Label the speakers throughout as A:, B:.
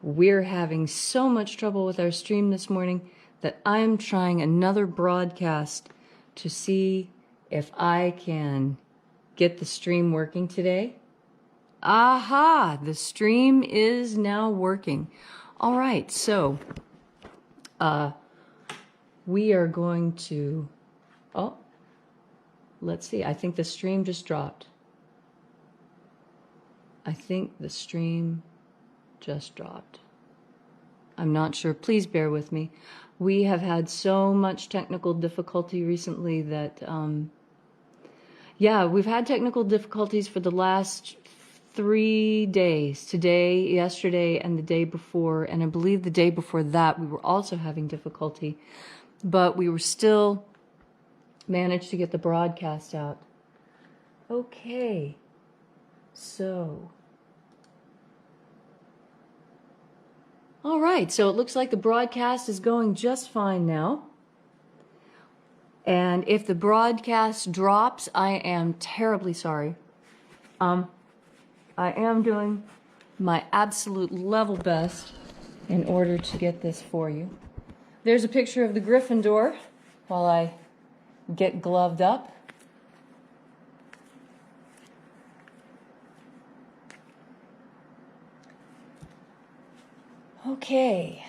A: We're having so much trouble with our stream this morning that I'm trying another broadcast to see if I can get the stream working today. Aha! The stream is now working. All right, so we are going to... Oh, let's see. I think the stream just dropped. I think the stream just dropped. I'm not sure. Please bear with me. We have had so much technical difficulty recently that, yeah, we've had technical difficulties for the last 3 days. Today, yesterday, and the day before. And I believe the day before that we were also having difficulty. But we were still managed to get the broadcast out. Okay. So... all right, so it looks like the broadcast is going just fine now. And if the broadcast drops, I am terribly sorry. I am doing my absolute level best in order to get this for you. There's a picture of the Griffin door while I get gloved up. Okay.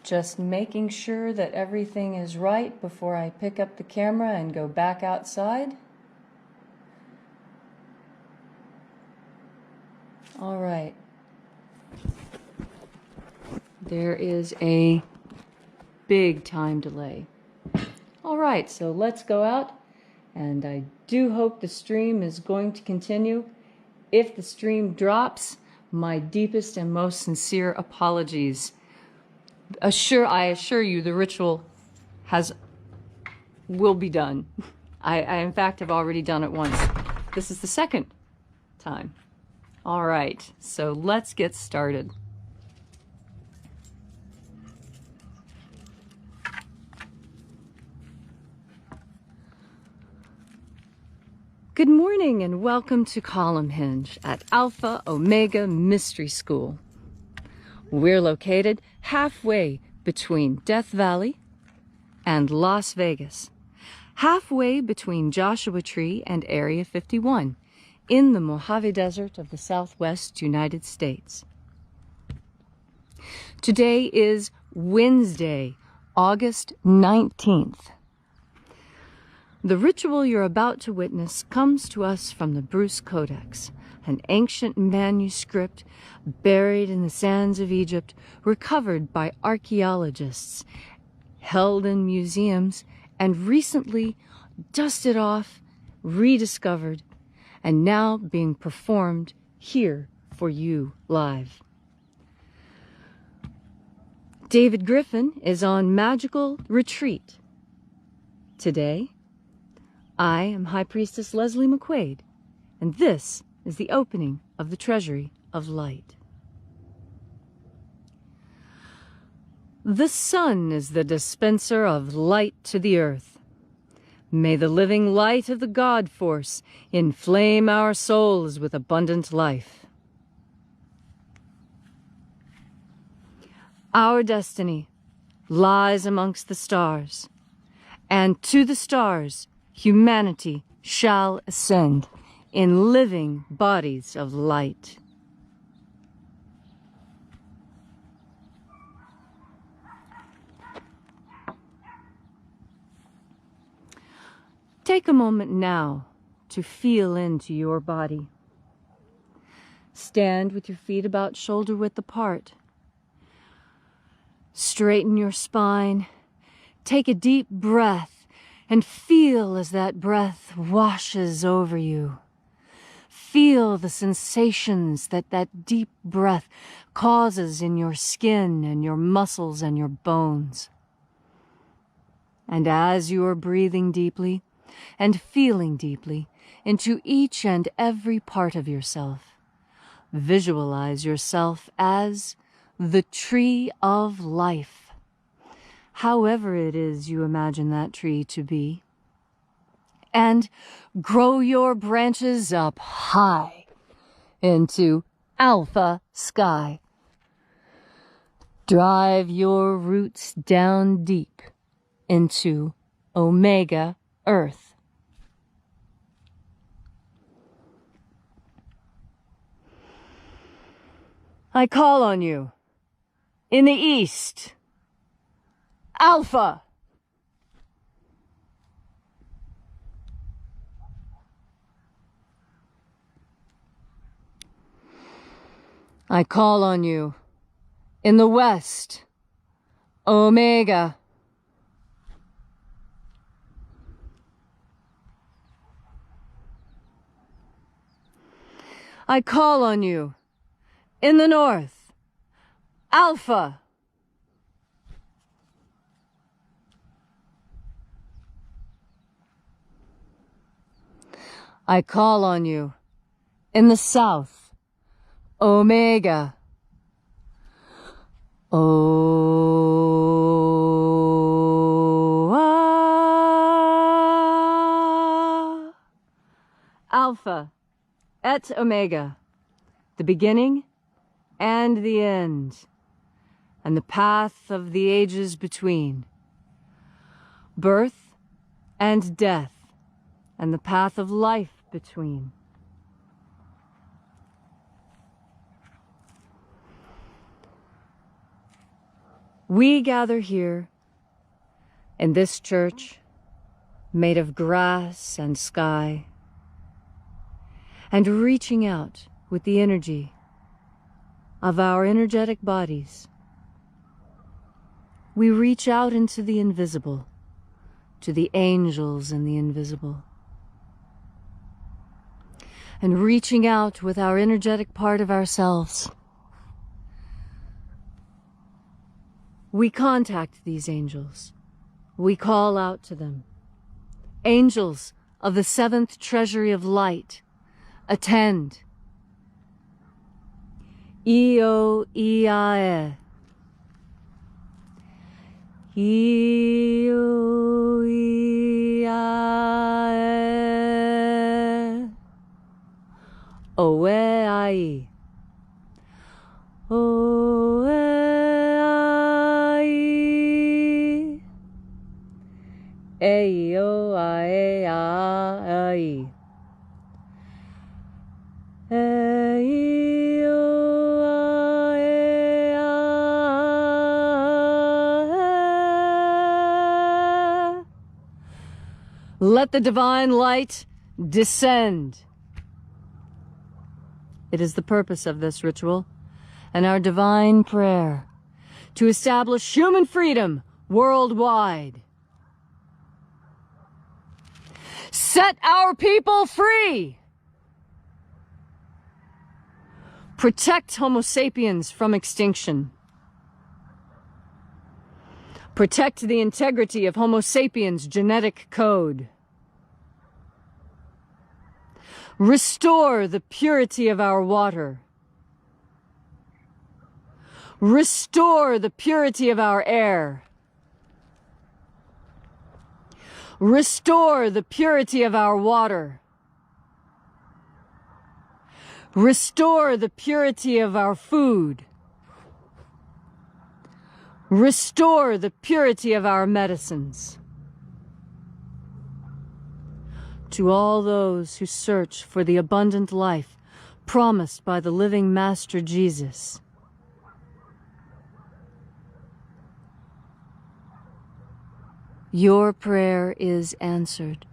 A: Just making sure that everything is right before I pick up the camera and go back outside. All right. There is a big time delay. All right, so let's go out, and I do hope the stream is going to continue. If the stream drops, my deepest and most sincere apologies. I assure you the ritual will be done. I in fact have already done it once. This is the second time. All right, so let's get started. Good morning and welcome to Column Hinge at Alpha Ωmega Mystery School. We're located halfway between Death Valley and Las Vegas, halfway between Joshua Tree and Area 51 in the Mojave Desert of the Southwest United States. Today is Wednesday, August 19th. The ritual you're about to witness comes to us from the Bruce Codex, an ancient manuscript buried in the sands of Egypt, recovered by archaeologists, held in museums, and recently dusted off, rediscovered, and now being performed here for you live. David Griffin is on magical retreat. Today, I am High Priestess Leslie McQuade, and this is the opening of the Treasury of Light. The sun is the dispenser of light to the earth. May the living light of the God Force inflame our souls with abundant life. Our destiny lies amongst the stars, and to the stars humanity shall ascend in living bodies of light. Take a moment now to feel into your body. Stand with your feet about shoulder width apart. Straighten your spine. Take a deep breath and feel as that breath washes over you. Feel the sensations that that deep breath causes in your skin and your muscles and your bones. And as you are breathing deeply and feeling deeply into each and every part of yourself, visualize yourself as the tree of life. However it is you imagine that tree to be, and grow your branches up high into Alpha sky. Drive your roots down deep into Omega earth. I call on you in the east, Alpha. I call on you in the west, Omega. I call on you in the north, Alpha. I call on you in the south, Omega. Alpha et Omega, the beginning and the end, and the path of the ages between. Birth and death, and the path of life between. We gather here in this church made of grass and sky, and reaching out with the energy of our energetic bodies, we reach out into the invisible, to the angels in the invisible. And reaching out with our energetic part of ourselves, we contact these angels. We call out to them. Angels of the seventh treasury of light, attend. Io Iae. Io Iae. Oe ai. Oe ai. Eio ae ai. Eio ae ai. Let the divine light descend. It is the purpose of this ritual and our divine prayer to establish human freedom worldwide. Set our people free! Protect Homo sapiens from extinction. Protect the integrity of Homo sapiens' genetic code. Restore the purity of our water. Restore the purity of our air. Restore the purity of our water. Restore the purity of our food. Restore the purity of our medicines. To all those who search for the abundant life promised by the living Master Jesus, your prayer is answered.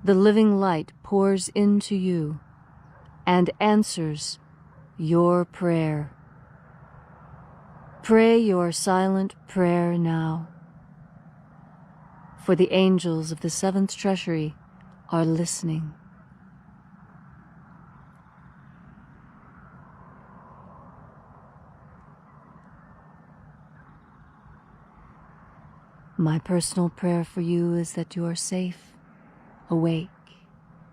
A: The living light pours into you and answers your prayer. Pray your silent prayer now, for the angels of the seventh treasury are listening. My personal prayer for you is that you are safe, awake,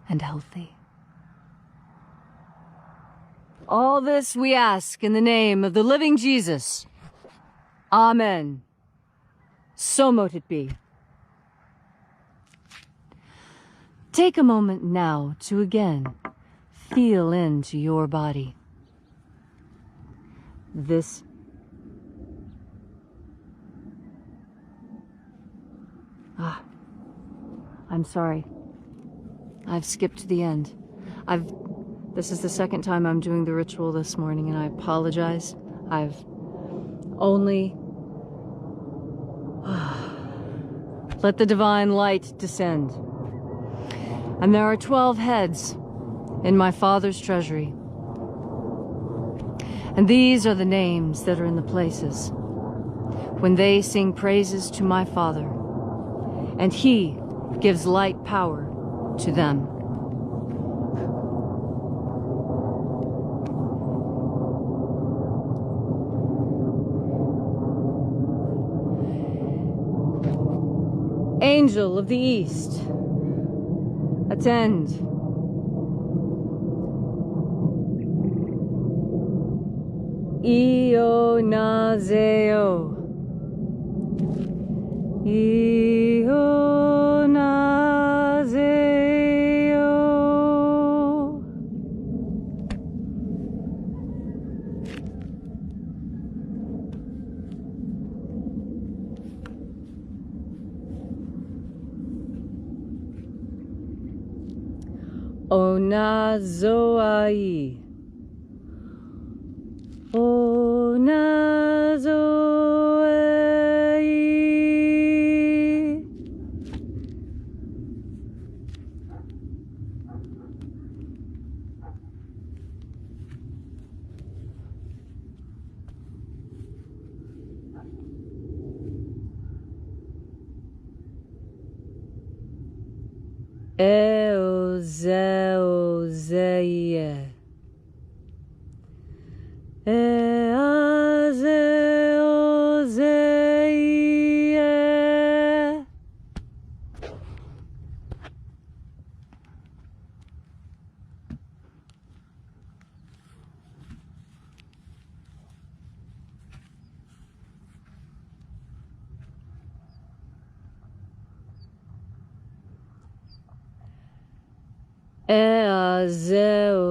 A: and healthy. All this we ask in the name of the living Jesus. Amen. So mote it be. Take a moment now to again feel into your body. This I'm sorry. I've skipped to the end. This is the second time I'm doing the ritual this morning, and I apologize. I've only let the divine light descend. And there are 12 heads in my father's treasury. And these are the names that are in the places when they sing praises to my father, and he gives light power to them. Angel of the East, attend. Ionazeo. Ionazeo. Onazoai. Onazoai. Eozeozeie. Eazeozeie.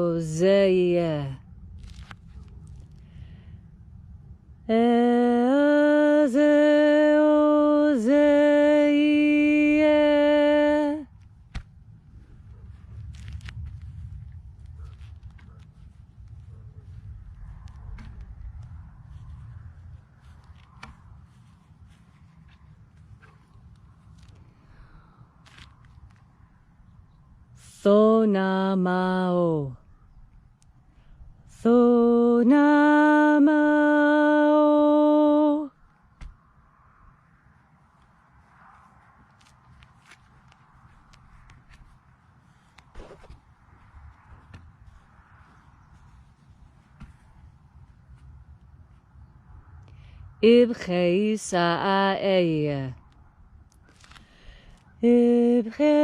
A: Eazeozeie. Eazeozeie. Thonamao. Thonamao. Ibcheisa'aeya. Ibcheisa'eya.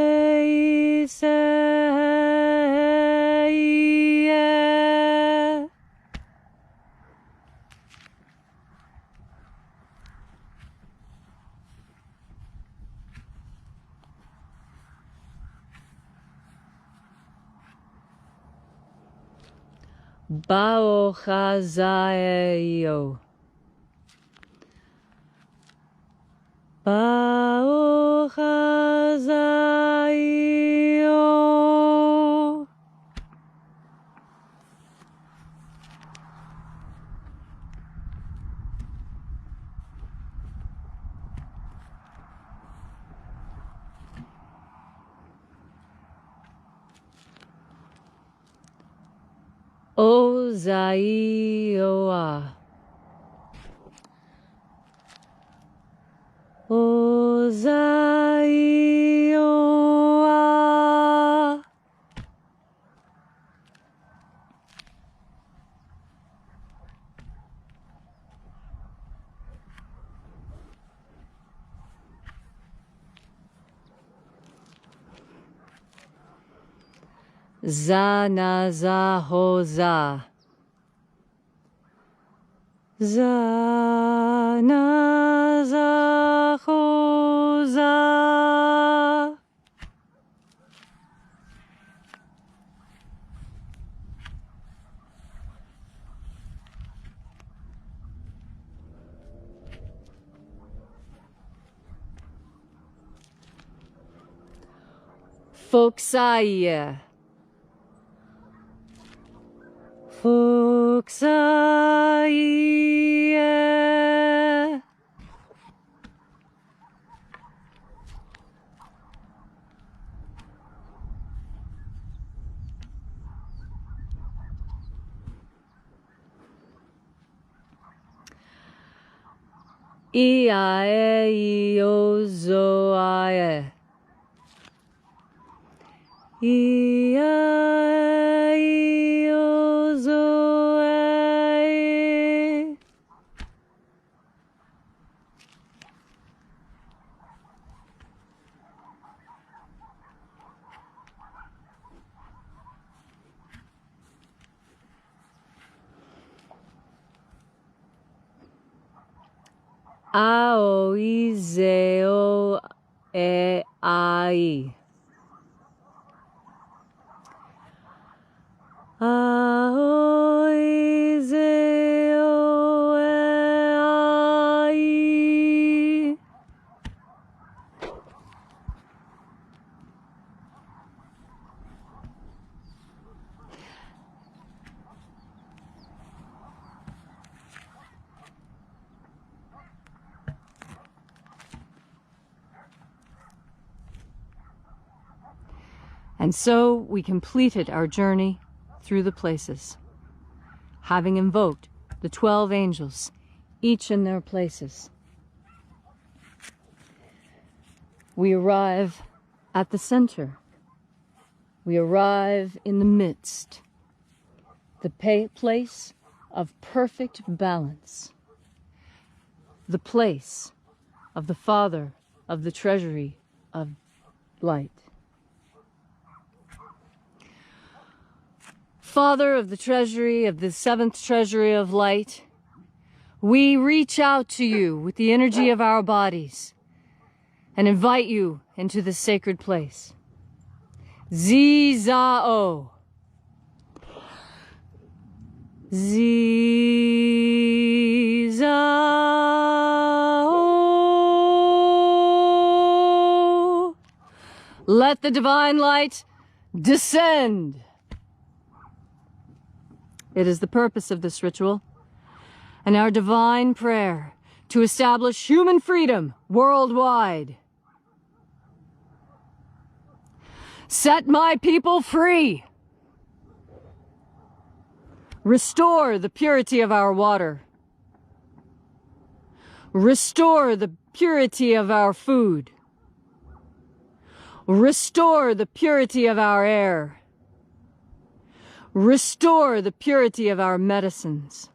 A: Baochazaeo. Baochazaeo. Ozaioa. Ozaioa. Zanazahoza. Zanazahoza. Foxaia. Foxaia. Iae-iozoae. Iae-iozoae. Aoizeo-e-ai. Aoizeo-e-ai. And so we completed our journey through the places, having invoked the 12 angels, each in their places. We arrive at the center. We arrive in the midst, the place of perfect balance, the place of the Father of the Treasury of Light. Father of the Treasury of the 7th Treasury of Light, we reach out to you with the energy of our bodies and invite you into this sacred place. Zizao. Zizao. Let the divine light descend. It is the purpose of this ritual and our divine prayer to establish human freedom worldwide. Set my people free. Restore the purity of our water. Restore the purity of our food. Restore the purity of our air. Restore the purity of our medicines.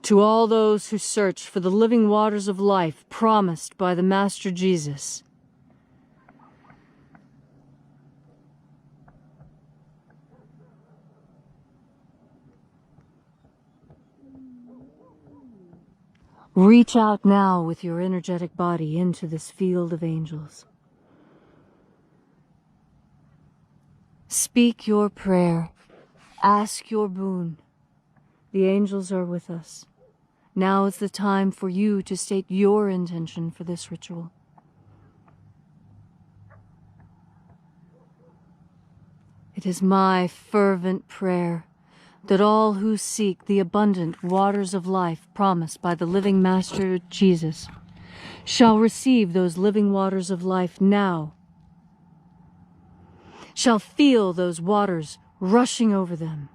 A: To all those who search for the living waters of life promised by the Master Jesus, reach out now with your energetic body into this field of angels. Speak your prayer. Ask your boon. The angels are with us. Now is the time for you to state your intention for this ritual. It is my fervent prayer that all who seek the abundant waters of life promised by the living Master Jesus shall receive those living waters of life now, shall feel those waters rushing over them.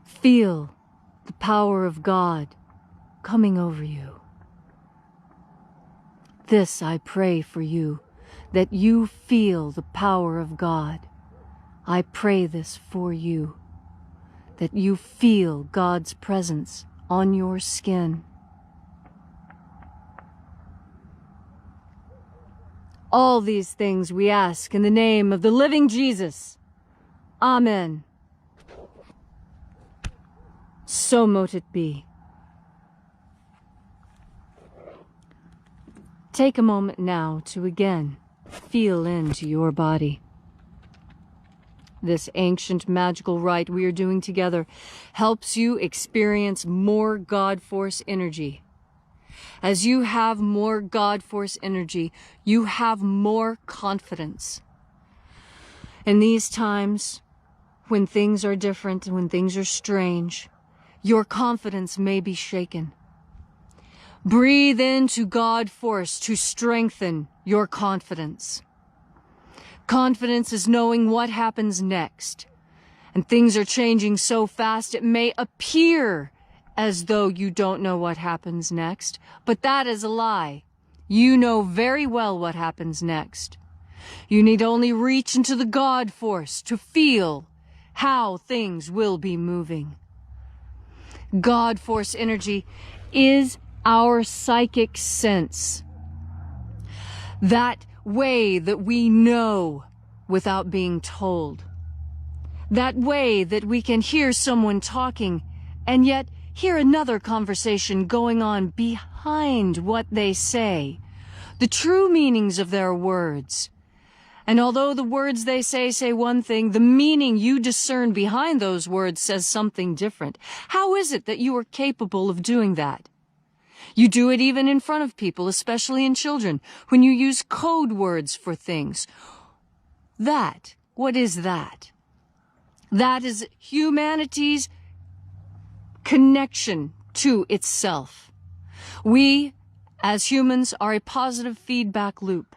A: Feel the power of God coming over you. This I pray for you, that you feel the power of God. I pray this for you, that you feel God's presence on your skin. All these things we ask in the name of the living Jesus. Amen. So mote it be. Take a moment now to again feel into your body. This ancient magical rite we are doing together helps you experience more God Force energy. As you have more God Force energy, you have more confidence. In these times, when things are different, when things are strange, your confidence may be shaken. Breathe into God Force to strengthen your confidence. Confidence is knowing what happens next. And things are changing so fast it may appear as though you don't know what happens next. But that is a lie. You know very well what happens next. You need only reach into the God Force to feel how things will be moving. God Force energy is our psychic sense. That way that we know without being told. That way that we can hear someone talking and yet hear another conversation going on behind what they say. The true meanings of their words. And although the words they say one thing, the meaning you discern behind those words says something different. How is it that you are capable of doing that? You do it even in front of people, especially in children, when you use code words for things. What is that? That is humanity's connection to itself. We, as humans, are a positive feedback loop.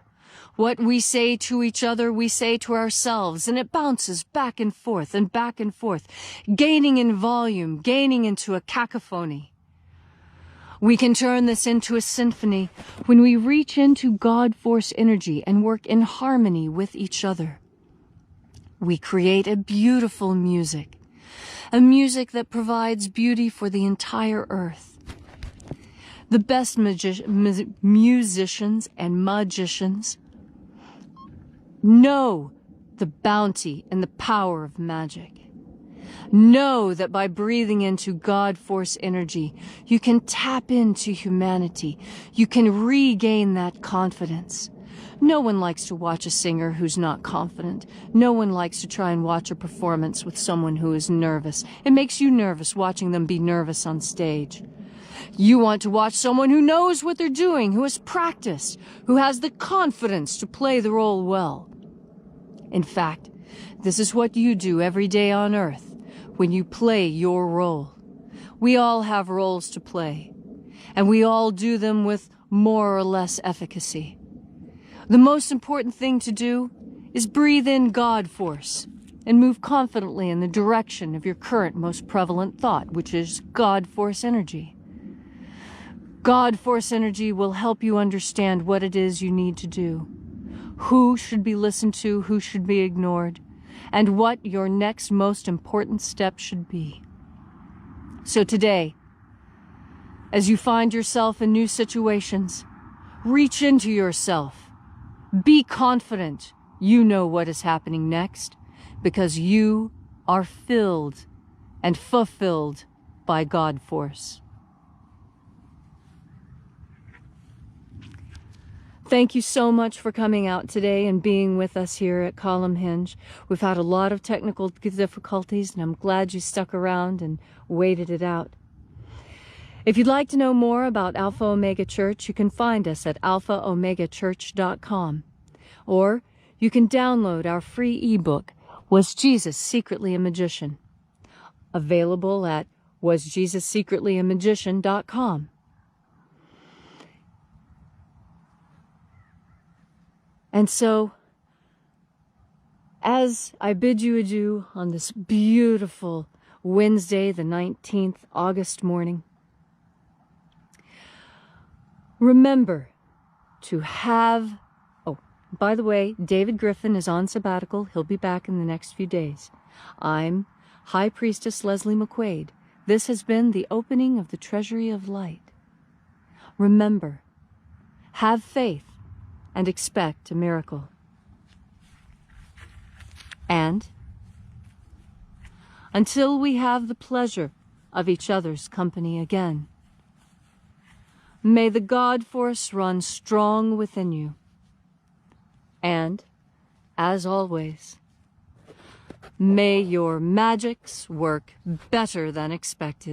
A: What we say to each other, we say to ourselves, and it bounces back and forth, gaining in volume, gaining into a cacophony. We can turn this into a symphony when we reach into God Force energy and work in harmony with each other. We create a beautiful music, a music that provides beauty for the entire earth. The best musicians and magicians know the bounty and the power of magic. Know that by breathing into God Force energy, you can tap into humanity. You can regain that confidence. No one likes to watch a singer who's not confident. No one likes to try and watch a performance with someone who is nervous. It makes you nervous watching them be nervous on stage. You want to watch someone who knows what they're doing, who has practiced, who has the confidence to play the role well. In fact, this is what you do every day on Earth. When you play your role. We all have roles to play, and we all do them with more or less efficacy. The most important thing to do is breathe in God Force and move confidently in the direction of your current most prevalent thought, which is God Force energy. God Force energy will help you understand what it is you need to do, who should be listened to, who should be ignored, and what your next most important step should be. So today, as you find yourself in new situations, reach into yourself. Be confident you know what is happening next, because you are filled and fulfilled by God Force. Thank you so much for coming out today and being with us here at Column Hinge. We've had a lot of technical difficulties, and I'm glad you stuck around and waited it out. If you'd like to know more about Alpha Omega Church, you can find us at alphaomegachurch.com. Or you can download our free ebook, Was Jesus Secretly a Magician? Available at wasjesussecretlyamagician.com. And so, as I bid you adieu on this beautiful Wednesday, the 19th August morning, remember to have... Oh, by the way, David Griffin is on sabbatical. He'll be back in the next few days. I'm High Priestess Leslie McQuade. This has been the opening of the Treasury of Light. Remember, have faith and expect a miracle. And until we have the pleasure of each other's company again, may the God Force run strong within you. And, as always, may your magics work better than expected.